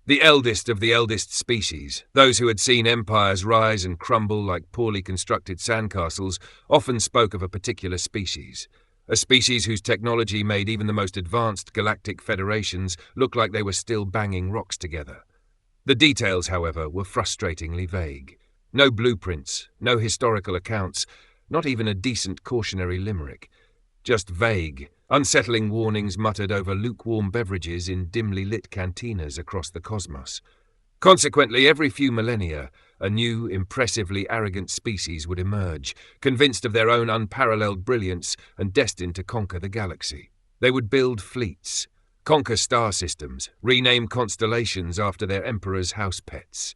The eldest of the eldest species, those who had seen empires rise and crumble like poorly constructed sandcastles, often spoke of a particular species. A species whose technology made even the most advanced galactic federations look like they were still banging rocks together. The details, however, were frustratingly vague. No blueprints, no historical accounts, not even a decent cautionary limerick. Just vague, unsettling warnings muttered over lukewarm beverages in dimly lit cantinas across the cosmos. Consequently, every few millennia, a new, impressively arrogant species would emerge, convinced of their own unparalleled brilliance and destined to conquer the galaxy. They would build fleets, conquer star systems, rename constellations after their emperor's house pets.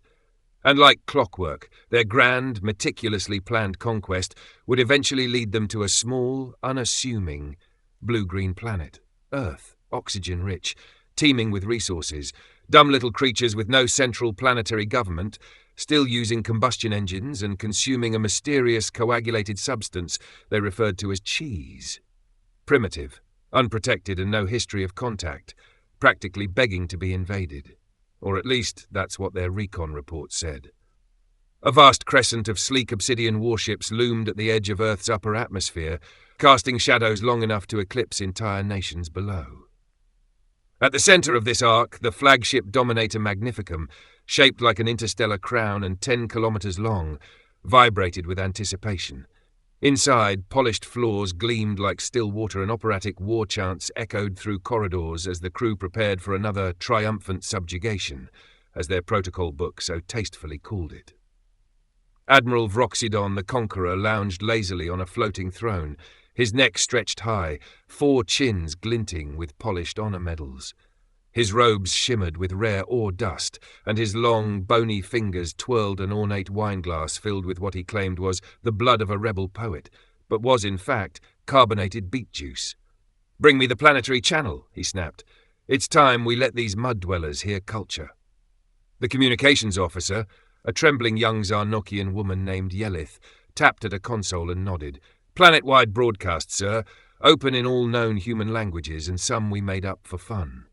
And like clockwork, their grand, meticulously planned conquest would eventually lead them to a small, unassuming, blue-green planet, Earth, oxygen-rich, teeming with resources, dumb little creatures with no central planetary government, still using combustion engines and consuming a mysterious coagulated substance they referred to as cheese. Primitive, unprotected and no history of contact, practically begging to be invaded. Or at least that's what their recon report said. A vast crescent of sleek obsidian warships loomed at the edge of Earth's upper atmosphere, casting shadows long enough to eclipse entire nations below. At the center of this arc, the flagship Dominator Magnificum, shaped like an interstellar crown and 10 kilometers long, vibrated with anticipation. Inside, polished floors gleamed like still water and operatic war chants echoed through corridors as the crew prepared for another triumphant subjugation, as their protocol book so tastefully called it. Admiral Threxidrax the Conqueror lounged lazily on a floating throne, his neck stretched high, 4 chins glinting with polished honor medals. His robes shimmered with rare ore dust, and his long, bony fingers twirled an ornate wineglass filled with what he claimed was the blood of a rebel poet, but was, in fact, carbonated beet juice. "Bring me the planetary channel," he snapped. "It's time we let these mud-dwellers hear culture." The communications officer, a trembling young Zarnokian woman named Yelith, tapped at a console and nodded. "Planet-wide broadcast, sir. Open in all known human languages and some we made up for fun."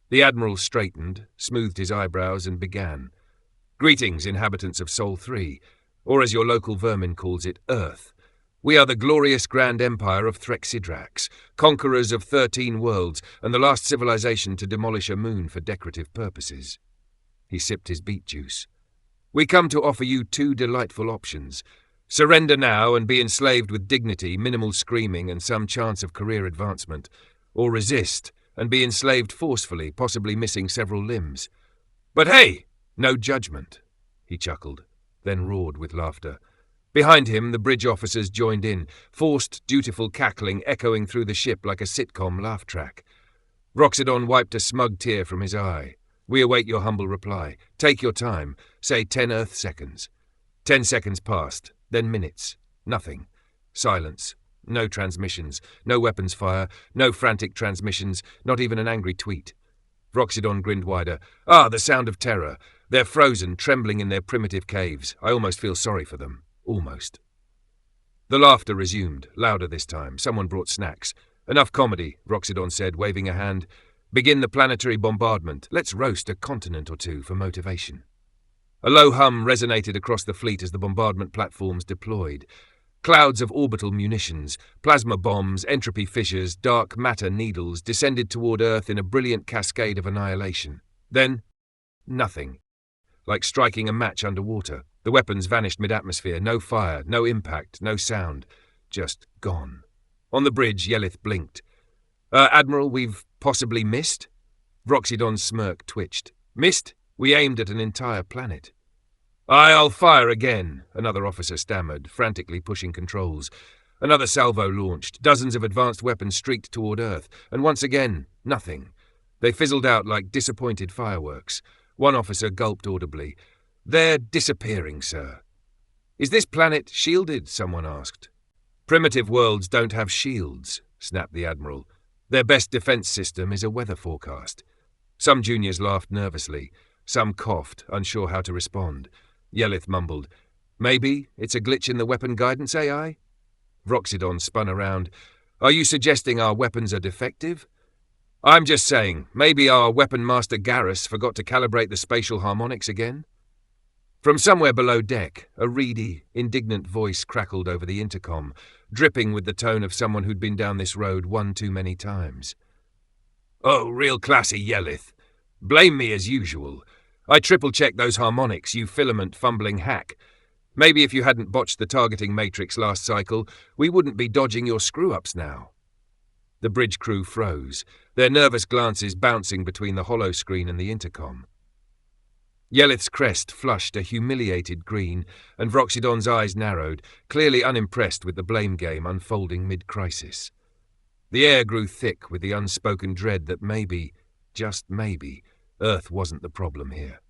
The Admiral straightened, smoothed his eyebrows, and began. "Greetings, inhabitants of Sol 3, or as your local vermin calls it, Earth. We are the glorious Grand Empire of Threxidrax, conquerors of 13 worlds, and the last civilization to demolish a moon for decorative purposes." He sipped his beet juice. "We come to offer you 2 delightful options. Surrender now and be enslaved with dignity, minimal screaming, and some chance of career advancement, or resist and be enslaved forcefully, possibly missing several limbs. But hey, no judgment," he chuckled, then roared with laughter. Behind him, the bridge officers joined in, forced, dutiful cackling echoing through the ship like a sitcom laugh track. Threxidrax wiped a smug tear from his eye. "We await your humble reply. Take your time. Say 10 Earth seconds." 10 seconds passed, then minutes. Nothing. Silence. No transmissions, no weapons fire, no frantic transmissions, not even an angry tweet. Threxidrax grinned wider. "Ah, the sound of terror. They're frozen, trembling in their primitive caves. I almost feel sorry for them. Almost." The laughter resumed, louder this time. Someone brought snacks. "Enough comedy," Threxidrax said, waving a hand. "Begin the planetary bombardment. Let's roast a continent or two for motivation." A low hum resonated across the fleet as the bombardment platforms deployed. Clouds of orbital munitions, plasma bombs, entropy fissures, dark matter needles descended toward Earth in a brilliant cascade of annihilation. Then, nothing. Like striking a match underwater. The weapons vanished mid-atmosphere. No fire, no impact, no sound. Just gone. On the bridge, Yelith blinked. "Admiral, we've possibly missed?" Threxidrax's smirk twitched. "Missed? We aimed at an entire planet." "I'll fire again," another officer stammered, frantically pushing controls. Another salvo launched. Dozens of advanced weapons streaked toward Earth, and once again, nothing. They fizzled out like disappointed fireworks. One officer gulped audibly. "They're disappearing, sir." "Is this planet shielded?" someone asked. "Primitive worlds don't have shields," snapped the Admiral. "Their best defense system is a weather forecast." Some juniors laughed nervously. Some coughed, unsure how to respond. Yelith mumbled, "Maybe it's a glitch in the weapon guidance AI?" Threxidrax spun around. "Are you suggesting our weapons are defective?" I'm just saying, maybe our weapon master Garrus forgot to calibrate the spatial harmonics again? From somewhere below deck, a reedy, indignant voice crackled over the intercom, dripping with the tone of someone who'd been down this road one too many times. Oh, real classy, Yellith. Blame me as usual. I triple-checked those harmonics, you filament-fumbling hack. Maybe if you hadn't botched the targeting matrix last cycle, we wouldn't be dodging your screw-ups now. The bridge crew froze, their nervous glances bouncing between the hollow screen and the intercom. Yellith's crest flushed a humiliated green, and Vroxidon's eyes narrowed, clearly unimpressed with the blame game unfolding mid-crisis. The air grew thick with the unspoken dread that maybe, just maybe, Earth wasn't the problem here.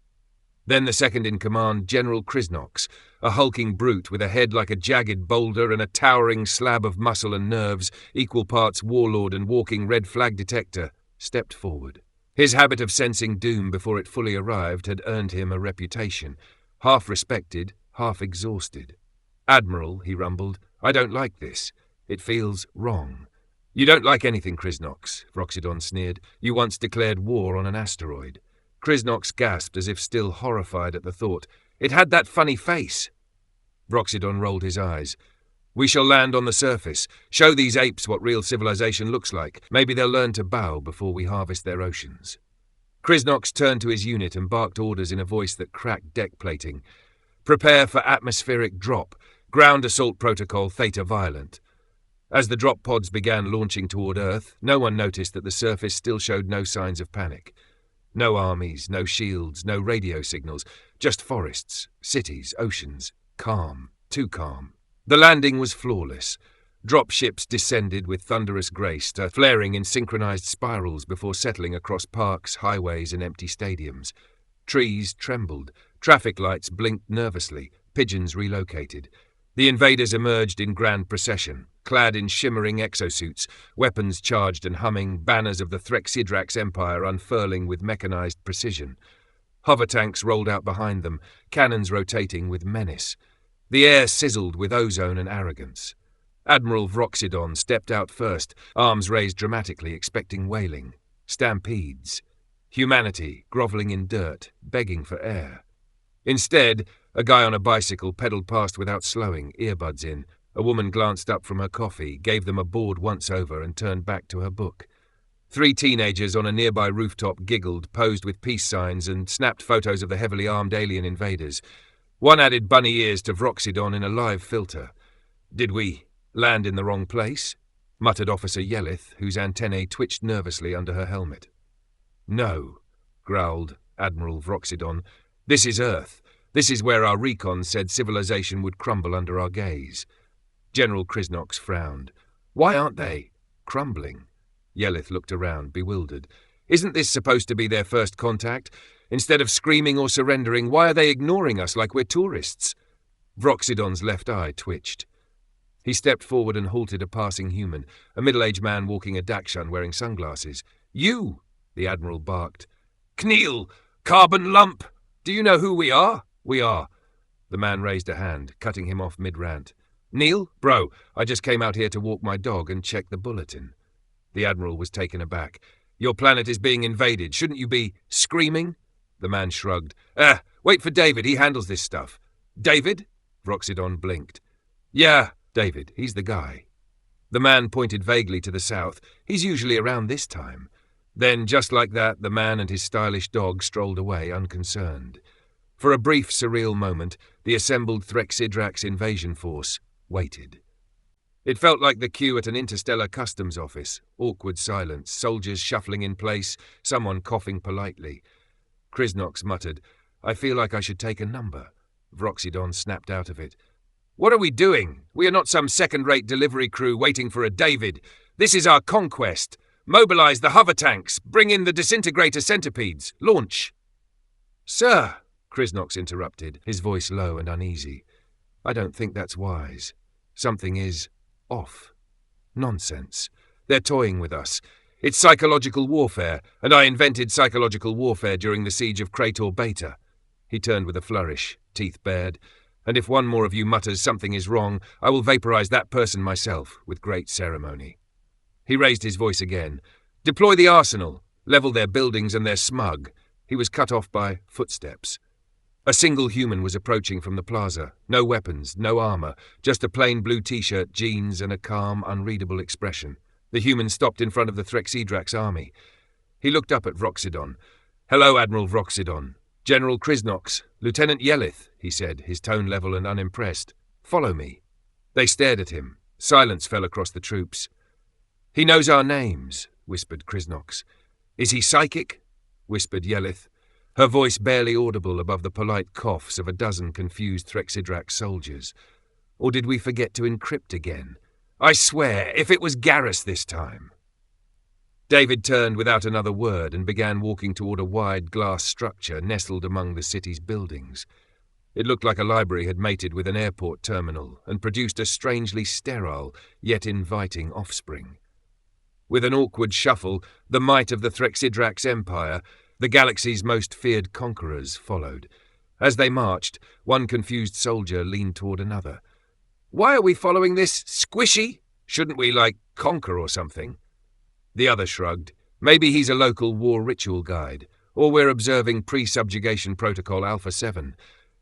Then the second-in-command, General Krysnox, a hulking brute with a head like a jagged boulder and a towering slab of muscle and nerves, equal parts warlord and walking red flag detector, stepped forward. His habit of sensing doom before it fully arrived had earned him a reputation, half respected, half exhausted. "Admiral," he rumbled, "I don't like this. It feels wrong." "You don't like anything, Krysnox," Vroxidon sneered. "You once declared war on an asteroid." Krysnox gasped as if still horrified at the thought. "It had that funny face." Vroxidon rolled his eyes. "We shall land on the surface. Show these apes what real civilization looks like. Maybe they'll learn to bow before we harvest their oceans." Krysnox turned to his unit and barked orders in a voice that cracked deck plating. "Prepare for atmospheric drop. Ground assault protocol Theta Violent." As the drop pods began launching toward Earth, no one noticed that the surface still showed no signs of panic. No armies, no shields, no radio signals, just forests, cities, oceans. Calm, too calm. The landing was flawless. Drop ships descended with thunderous grace, flaring in synchronized spirals before settling across parks, highways, and empty stadiums. Trees trembled, traffic lights blinked nervously, pigeons relocated. The invaders emerged in grand procession, clad in shimmering exosuits, weapons charged and humming, banners of the Threxidrax Empire unfurling with mechanized precision. Hover tanks rolled out behind them, cannons rotating with menace. The air sizzled with ozone and arrogance. Admiral Vroxidon stepped out first, arms raised dramatically, expecting wailing. Stampedes. Humanity, grovelling in dirt, begging for air. Instead, a guy on a bicycle pedaled past without slowing, earbuds in. A woman glanced up from her coffee, gave them a bored once-over and turned back to her book. 3 teenagers on a nearby rooftop giggled, posed with peace signs, and snapped photos of the heavily armed alien invaders. One added bunny ears to Vroxidon in a live filter. "Did we land in the wrong place?" muttered Officer Yellith, whose antennae twitched nervously under her helmet. "No," growled Admiral Vroxidon. "This is Earth. This is where our recon said civilization would crumble under our gaze." General Krysnox frowned. "Why aren't they crumbling?" Yellith looked around, bewildered. "Isn't this supposed to be their first contact? Instead of screaming or surrendering, why are they ignoring us like we're tourists?" Vroxidon's left eye twitched. He stepped forward and halted a passing human, a middle-aged man walking a Dachshund wearing sunglasses. "You!" the Admiral barked. "Kniel! Carbon lump! Do you know who we are?" "We are." The man raised a hand, cutting him off mid-rant. "Neil? Bro, I just came out here to walk my dog and check the bulletin." The Admiral was taken aback. "Your planet is being invaded. Shouldn't you be screaming?" The man shrugged. Wait for David. He handles this stuff." "David?" Vroxidon blinked. "Yeah, David. He's the guy." The man pointed vaguely to the south. "He's usually around this time." Then, just like that, the man and his stylish dog strolled away unconcerned. For a brief, surreal moment, the assembled Threxidrax invasion force waited. It felt like the queue at an interstellar customs office. Awkward silence, soldiers shuffling in place, someone coughing politely. Krysnox muttered, "I feel like I should take a number." Vroxidon snapped out of it. "What are we doing? We are not some second-rate delivery crew waiting for a David. This is our conquest. Mobilize the hover tanks. Bring in the disintegrator centipedes. Launch." "Sir," Krysnox interrupted, his voice low and uneasy. "I don't think that's wise. Something is off. Nonsense. They're toying with us. It's psychological warfare, and I invented psychological warfare during the siege of Krator Beta." He turned with a flourish, teeth bared. "And if one more of you mutters something is wrong, I will vaporize that person myself, with great ceremony." He raised his voice again. Deploy the arsenal, level their buildings and their smug. He was cut off by footsteps. A single human was approaching from the plaza. No weapons, no armor, just a plain blue t-shirt, jeans, and a calm, unreadable expression. The human stopped in front of the Threxidrax army. He looked up at Vroxidon. "Hello, Admiral Vroxidon. General Krysnox, Lieutenant Yelith," he said, his tone level and unimpressed. "Follow me." They stared at him. Silence fell across the troops. "He knows our names," whispered Krysnox. "Is he psychic?" whispered Yelith, her voice barely audible above the polite coughs of a dozen confused Threxidrax soldiers. "Or did we forget to encrypt again? I swear, if it was Garrus this time." David turned without another word and began walking toward a wide glass structure nestled among the city's buildings. It looked like a library had mated with an airport terminal and produced a strangely sterile, yet inviting offspring. With an awkward shuffle, the might of the Threxidrax Empire, the galaxy's most feared conquerors, followed. As they marched, one confused soldier leaned toward another. "Why are we following this squishy? Shouldn't we, conquer or something?" The other shrugged. "Maybe he's a local war ritual guide, or we're observing pre-subjugation protocol Alpha 7.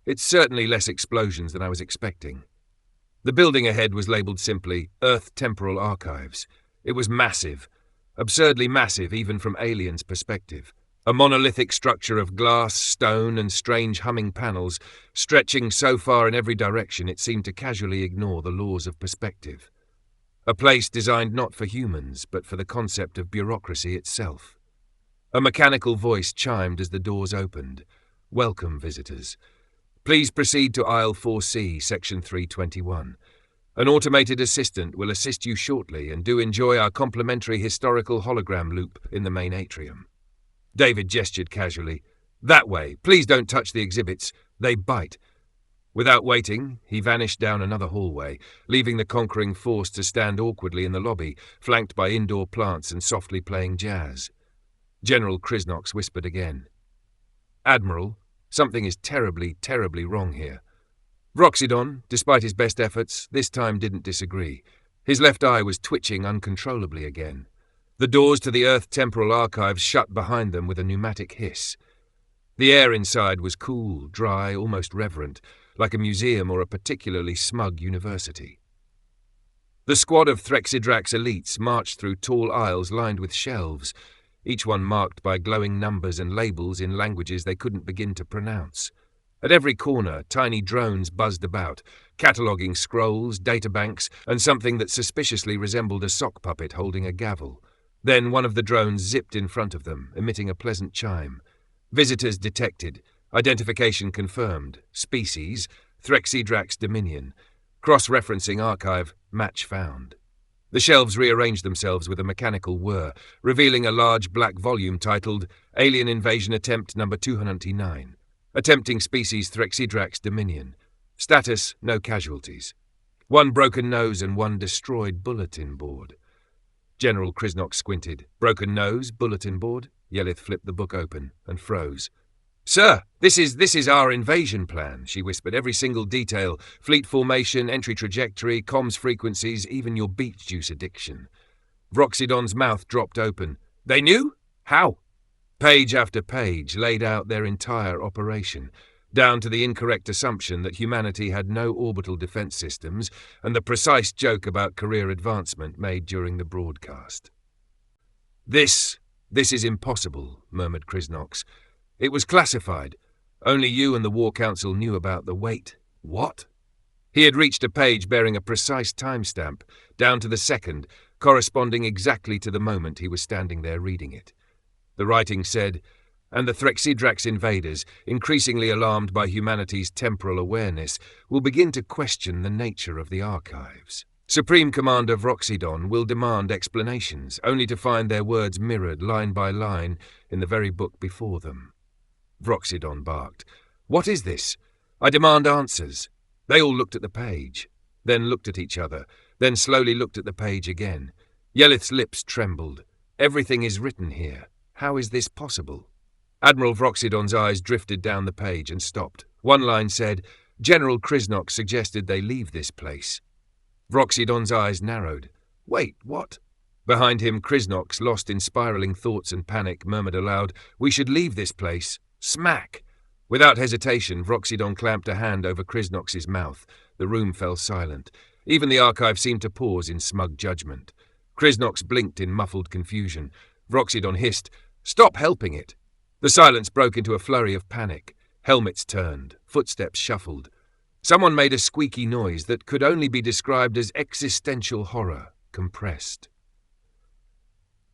It's certainly less explosions than I was expecting." The building ahead was labelled simply Earth Temporal Archives. It was massive, absurdly massive even from aliens' perspective. A monolithic structure of glass, stone, and strange humming panels, stretching so far in every direction it seemed to casually ignore the laws of perspective. A place designed not for humans, but for the concept of bureaucracy itself. A mechanical voice chimed as the doors opened. "Welcome, visitors. Please proceed to Aisle 4C, Section 321. An automated assistant will assist you shortly, and do enjoy our complimentary historical hologram loop in the main atrium." David gestured casually. "That way. Please don't touch the exhibits. They bite." Without waiting, he vanished down another hallway, leaving the conquering force to stand awkwardly in the lobby, flanked by indoor plants and softly playing jazz. General Krysnox whispered again. "Admiral, something is terribly, terribly wrong here." Vroxidon, despite his best efforts, this time didn't disagree. His left eye was twitching uncontrollably again. The doors to the Earth Temporal Archives shut behind them with a pneumatic hiss. The air inside was cool, dry, almost reverent, like a museum or a particularly smug university. The squad of Threxidrax elites marched through tall aisles lined with shelves, each one marked by glowing numbers and labels in languages they couldn't begin to pronounce. At every corner, tiny drones buzzed about, cataloguing scrolls, databanks, and something that suspiciously resembled a sock puppet holding a gavel. Then one of the drones zipped in front of them, emitting a pleasant chime. Visitors detected. Identification confirmed. Species, Threxidrax Dominion. Cross-referencing archive, match found. The shelves rearranged themselves with a mechanical whir, revealing a large black volume titled Alien Invasion Attempt No. 299. Attempting species Threxidrax Dominion. Status, no casualties. One broken nose and one destroyed bulletin board. General Krysnox squinted. "Broken nose, bulletin board?" Yelith flipped the book open and froze. "Sir, this is our invasion plan," she whispered. "Every single detail. Fleet formation, entry trajectory, comms frequencies, even your beet juice addiction." Vroxidon's mouth dropped open. "They knew? How?" Page after page laid out their entire operation, down to the incorrect assumption that humanity had no orbital defense systems and the precise joke about career advancement made during the broadcast. This is impossible," murmured Krysnox. "It was classified. Only you and the War Council knew about the wait. What?" He had reached a page bearing a precise timestamp, down to the second, corresponding exactly to the moment he was standing there reading it. The writing said, "And the Threxidrax invaders, increasingly alarmed by humanity's temporal awareness, will begin to question the nature of the archives. Supreme Commander Vroxidon will demand explanations, only to find their words mirrored line by line in the very book before them." Vroxidon barked. "What is this? I demand answers." They all looked at the page, then looked at each other, then slowly looked at the page again. Yelith's lips trembled. "Everything is written here. How is this possible?" Admiral Vroxidon's eyes drifted down the page and stopped. One line said, "General Krysnox suggested they leave this place." Vroxidon's eyes narrowed. "Wait, what?" Behind him, Krysnox, lost in spiraling thoughts and panic, murmured aloud, "We should leave this place." Smack! Without hesitation, Vroxydon clamped a hand over Krysnox's mouth. The room fell silent. Even the archive seemed to pause in smug judgment. Krysnox blinked in muffled confusion. Vroxydon hissed, "Stop helping it!" The silence broke into a flurry of panic. Helmets turned. Footsteps shuffled. Someone made a squeaky noise that could only be described as existential horror, compressed.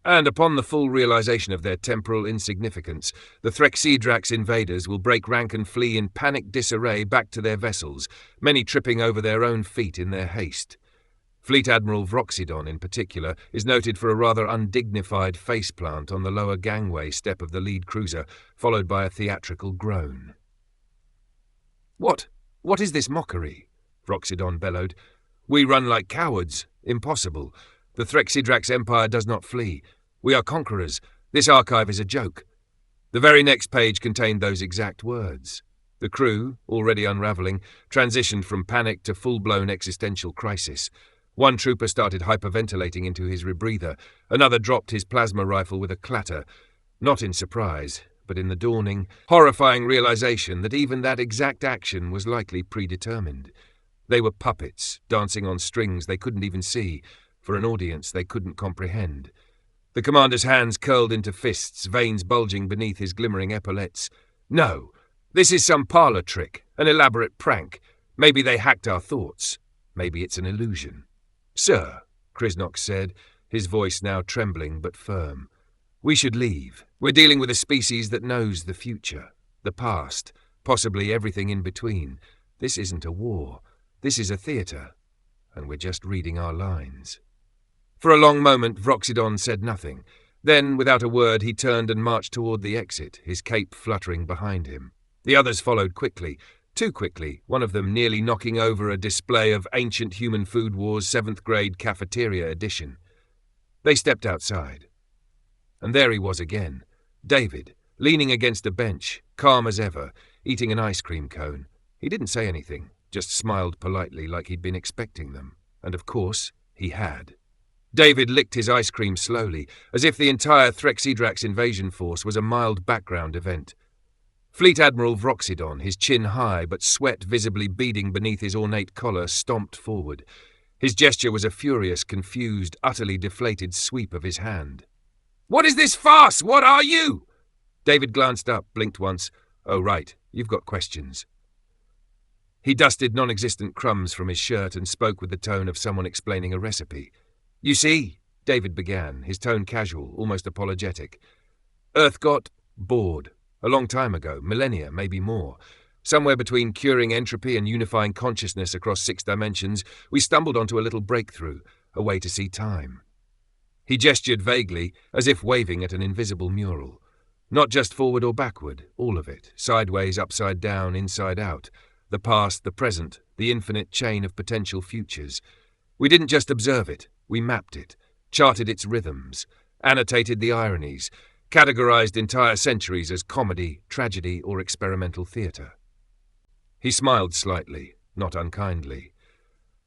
And upon the full realization of their temporal insignificance, the Threxidrax invaders will break rank and flee in panicked disarray back to their vessels, many tripping over their own feet in their haste. Fleet Admiral Vroxydon, in particular, is noted for a rather undignified faceplant on the lower gangway step of the lead cruiser, followed by a theatrical groan. What is this mockery?" Vroxydon bellowed. "We run like cowards. Impossible. The Threxidrax Empire does not flee. We are conquerors. This archive is a joke." The very next page contained those exact words. The crew, already unravelling, transitioned from panic to full-blown existential crisis. One trooper started hyperventilating into his rebreather. Another dropped his plasma rifle with a clatter, not in surprise, but in the dawning, horrifying realization that even that exact action was likely predetermined. They were puppets, dancing on strings they couldn't even see, for an audience they couldn't comprehend. The commander's hands curled into fists, veins bulging beneath his glimmering epaulettes. "No! This is some parlor trick, an elaborate prank. Maybe they hacked our thoughts. Maybe it's an illusion." "Sir," Krysnox said, his voice now trembling but firm, "we should leave. We're dealing with a species that knows the future, the past, possibly everything in between. This isn't a war. This is a theatre, and we're just reading our lines." For a long moment, Vroxydon said nothing. Then, without a word, he turned and marched toward the exit, his cape fluttering behind him. The others followed quickly, too quickly, one of them nearly knocking over a display of Ancient Human Food Wars 7th grade cafeteria edition. They stepped outside. And there he was again, David, leaning against a bench, calm as ever, eating an ice cream cone. He didn't say anything, just smiled politely like he'd been expecting them. And of course, he had. David licked his ice cream slowly, as if the entire Threxidrax invasion force was a mild background event. Fleet Admiral Vroxydon, his chin high but sweat visibly beading beneath his ornate collar, stomped forward. His gesture was a furious, confused, utterly deflated sweep of his hand. "What is this farce? What are you?" David glanced up, blinked once. "Oh, right, you've got questions." He dusted non-existent crumbs from his shirt and spoke with the tone of someone explaining a recipe. "You see," David began, his tone casual, almost apologetic. "Earth got bored. A long time ago, millennia, maybe more. Somewhere between curing entropy and unifying consciousness across 6 dimensions, we stumbled onto a little breakthrough, a way to see time." He gestured vaguely, as if waving at an invisible mural. Not just forward or backward, all of it, sideways, upside down, inside out. The past, the present, the infinite chain of potential futures. We didn't just observe it, we mapped it, charted its rhythms, annotated the ironies, categorized entire centuries as comedy, tragedy, or experimental theatre. He smiled slightly, not unkindly.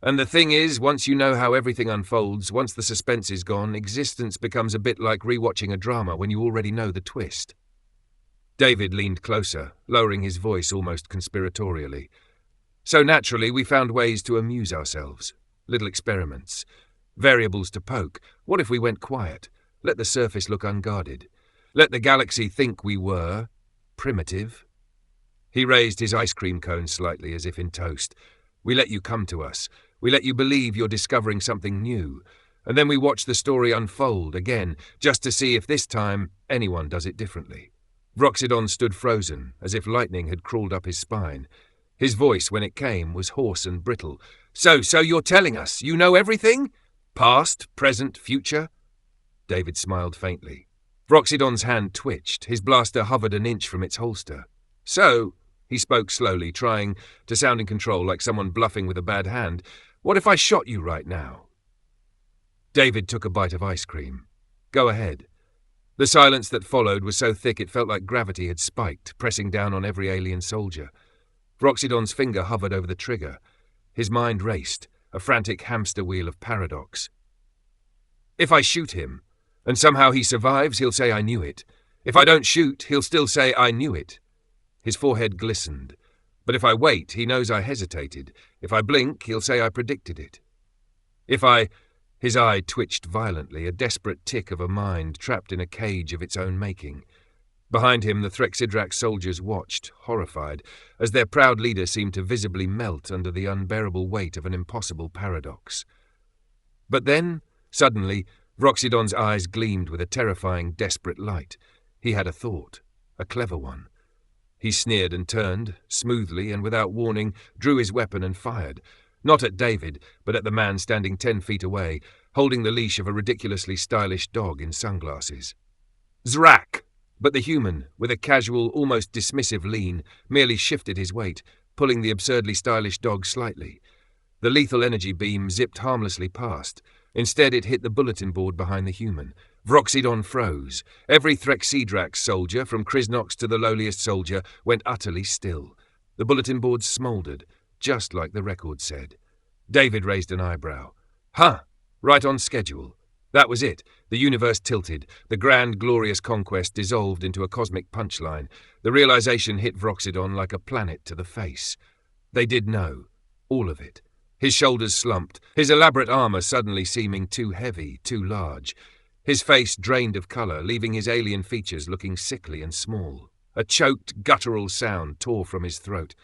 "And the thing is, once you know how everything unfolds, once the suspense is gone, existence becomes a bit like rewatching a drama when you already know the twist." David leaned closer, lowering his voice almost conspiratorially. "So naturally, we found ways to amuse ourselves. Little experiments. Variables to poke. What if we went quiet? Let the surface look unguarded. Let the galaxy think we were primitive." He raised his ice cream cone slightly, as if in toast. "We let you come to us. We let you believe you're discovering something new. And then we watch the story unfold again, just to see if this time anyone does it differently." Vroxydon stood frozen, as if lightning had crawled up his spine. His voice, when it came, was hoarse and brittle. So you're telling us, you know everything? Past, present, future?" David smiled faintly. Vroxydon's hand twitched, his blaster hovered an inch from its holster. "So," he spoke slowly, trying to sound in control like someone bluffing with a bad hand, "what if I shot you right now?" David took a bite of ice cream. "Go ahead." The silence that followed was so thick it felt like gravity had spiked, pressing down on every alien soldier. Vroxydon's finger hovered over the trigger. His mind raced, a frantic hamster wheel of paradox. If I shoot him, and somehow he survives, he'll say I knew it. If I don't shoot, he'll still say I knew it. His forehead glistened. But if I wait, he knows I hesitated. If I blink, he'll say I predicted it. His eye twitched violently, a desperate tick of a mind trapped in a cage of its own making. Behind him, the Threxidrax soldiers watched, horrified, as their proud leader seemed to visibly melt under the unbearable weight of an impossible paradox. But then, suddenly, Vroxidon's eyes gleamed with a terrifying, desperate light. He had a thought, a clever one. He sneered and turned, smoothly and without warning, drew his weapon and fired, not at David, but at the man standing 10 feet away, holding the leash of a ridiculously stylish dog in sunglasses. Zrak! But the human, with a casual, almost dismissive lean, merely shifted his weight, pulling the absurdly stylish dog slightly. The lethal energy beam zipped harmlessly past. Instead, it hit the bulletin board behind the human. Vroxidon froze. Every Threxidrax soldier, from Krysnox to the lowliest soldier, went utterly still. The bulletin board smouldered, just like the record said. David raised an eyebrow. Huh! Right on schedule. That was it. The universe tilted. The grand, glorious conquest dissolved into a cosmic punchline. The realization hit Vroxidon like a planet to the face. They did know. All of it. His shoulders slumped, his elaborate armor suddenly seeming too heavy, too large. His face drained of color, leaving his alien features looking sickly and small. A choked, guttural sound tore from his throat.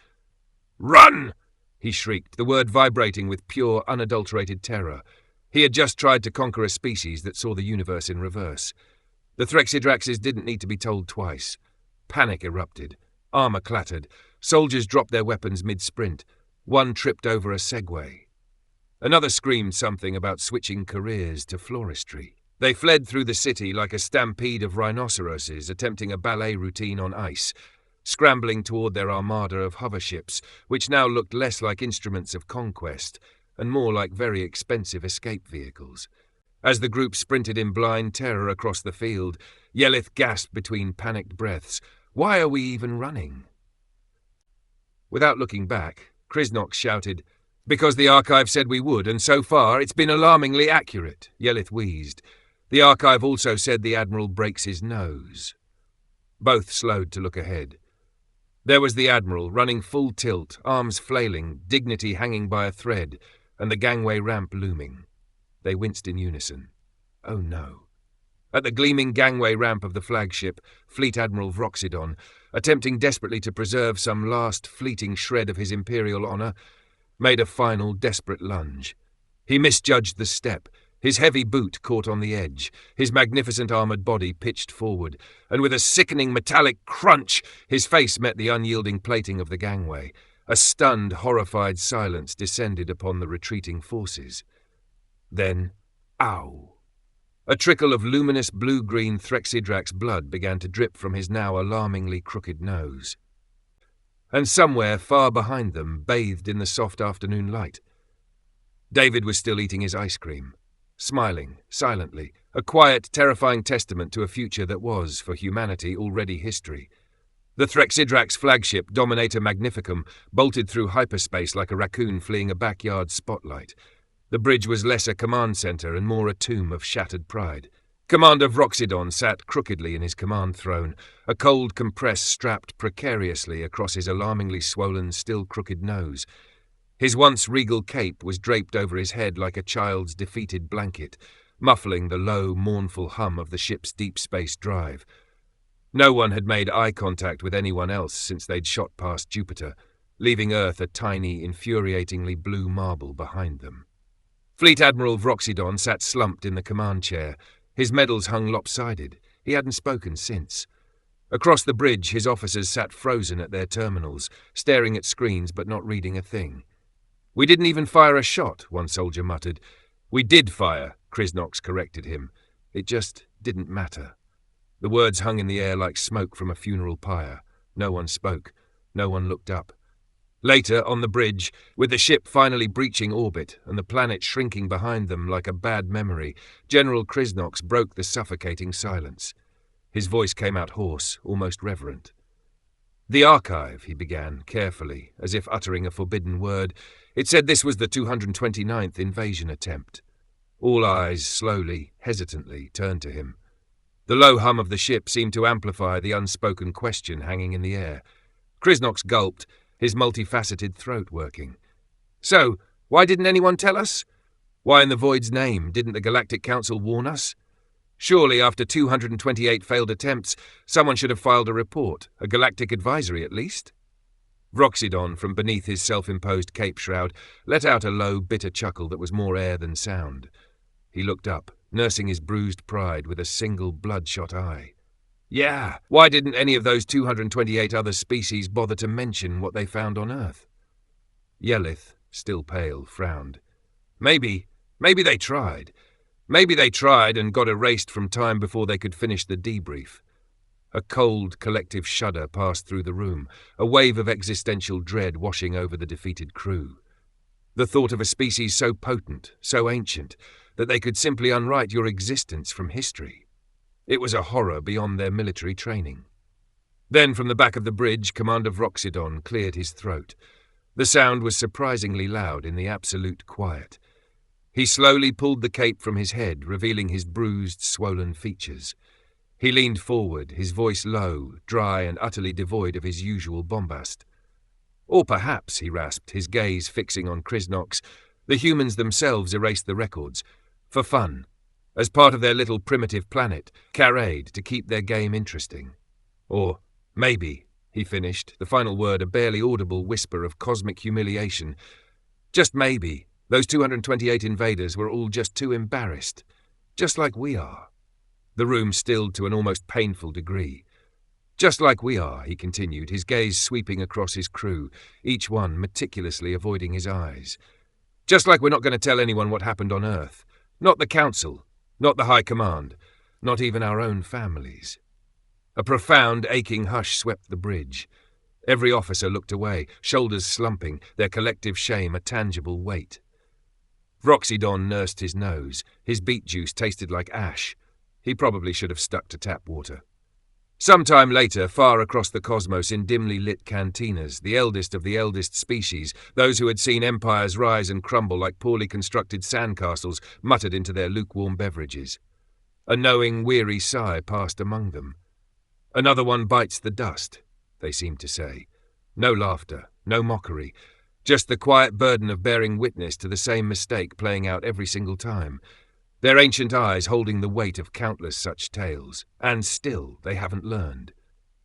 "Run!" he shrieked, the word vibrating with pure, unadulterated terror. He had just tried to conquer a species that saw the universe in reverse. The Threxidraxes didn't need to be told twice. Panic erupted. Armor clattered. Soldiers dropped their weapons mid-sprint. One tripped over a Segway. Another screamed something about switching careers to floristry. They fled through the city like a stampede of rhinoceroses attempting a ballet routine on ice, scrambling toward their armada of hover ships, which now looked less like instruments of conquest and more like very expensive escape vehicles. As the group sprinted in blind terror across the field, Yelith gasped between panicked breaths, "Why are we even running?" Without looking back, Krysnox shouted, "Because the Archive said we would, and so far it's been alarmingly accurate," Yelith wheezed. "The Archive also said the Admiral breaks his nose." Both slowed to look ahead. There was the Admiral, running full tilt, arms flailing, dignity hanging by a thread, and the gangway ramp looming. They winced in unison. Oh no. At the gleaming gangway ramp of the flagship, Fleet Admiral Vroxidon, attempting desperately to preserve some last fleeting shred of his imperial honor, made a final desperate lunge. He misjudged the step. His heavy boot caught on the edge, his magnificent armored body pitched forward, and with a sickening metallic crunch, his face met the unyielding plating of the gangway. A stunned, horrified silence descended upon the retreating forces. Then, ow! A trickle of luminous blue-green Threxidrax blood began to drip from his now alarmingly crooked nose. And somewhere far behind them, bathed in the soft afternoon light, David was still eating his ice cream, smiling, silently, a quiet, terrifying testament to a future that was, for humanity, already history. The Threxidrax flagship, Dominator Magnificum, bolted through hyperspace like a raccoon fleeing a backyard spotlight. The bridge was less a command center and more a tomb of shattered pride. Commander Vroxidon sat crookedly in his command throne, a cold compress strapped precariously across his alarmingly swollen, still crooked nose. His once regal cape was draped over his head like a child's defeated blanket, muffling the low, mournful hum of the ship's deep space drive. No one had made eye contact with anyone else since they'd shot past Jupiter, leaving Earth a tiny, infuriatingly blue marble behind them. Fleet Admiral Vroxidon sat slumped in the command chair. His medals hung lopsided. He hadn't spoken since. Across the bridge, his officers sat frozen at their terminals, staring at screens but not reading a thing. "We didn't even fire a shot," one soldier muttered. "We did fire," Krysnox corrected him. "It just didn't matter." The words hung in the air like smoke from a funeral pyre. No one spoke. No one looked up. Later, on the bridge, with the ship finally breaching orbit and the planet shrinking behind them like a bad memory, General Krysnox broke the suffocating silence. His voice came out hoarse, almost reverent. "The Archive," he began, carefully, as if uttering a forbidden word. "It said this was the 229th invasion attempt." All eyes slowly, hesitantly turned to him. The low hum of the ship seemed to amplify the unspoken question hanging in the air. Krysnox gulped, his multifaceted throat working. So, why didn't anyone tell us? Why in the Void's name didn't the Galactic Council warn us? Surely, after 228 failed attempts, someone should have filed a report, a galactic advisory at least. Wroxydon, from beneath his self-imposed cape shroud, let out a low, bitter chuckle that was more air than sound. He looked up, nursing his bruised pride with a single bloodshot eye. Yeah, why didn't any of those 228 other species bother to mention what they found on Earth? Yelith, still pale, frowned. Maybe they tried. Maybe they tried and got erased from time before they could finish the debrief. A cold, collective shudder passed through the room, a wave of existential dread washing over the defeated crew. The thought of a species so potent, so ancient, that they could simply unwrite your existence from history. It was a horror beyond their military training. Then, from the back of the bridge, Commander Wroxydon cleared his throat. The sound was surprisingly loud in the absolute quiet. He slowly pulled the cape from his head, revealing his bruised, swollen features. He leaned forward, his voice low, dry and utterly devoid of his usual bombast. Or perhaps, he rasped, his gaze fixing on Krysnox, the humans themselves erased the records. For fun. As part of their little primitive planet, carried to keep their game interesting. Or maybe, he finished, the final word a barely audible whisper of cosmic humiliation. Just maybe, those 228 invaders were all just too embarrassed. Just like we are. The room stilled to an almost painful degree. Just like we are, he continued, his gaze sweeping across his crew, each one meticulously avoiding his eyes. Just like we're not going to tell anyone what happened on Earth. Not the Council, not the High Command, not even our own families. A profound, aching hush swept the bridge. Every officer looked away, shoulders slumping, their collective shame a tangible weight. Wroxydon nursed his nose. His beet juice tasted like ash. He probably should have stuck to tap water. Sometime later, far across the cosmos in dimly lit cantinas, the eldest of the eldest species, those who had seen empires rise and crumble like poorly constructed sandcastles, muttered into their lukewarm beverages. A knowing, weary sigh passed among them. Another one bites the dust, they seemed to say. No laughter, no mockery, just the quiet burden of bearing witness to the same mistake playing out every single time. Their ancient eyes holding the weight of countless such tales, and still they haven't learned.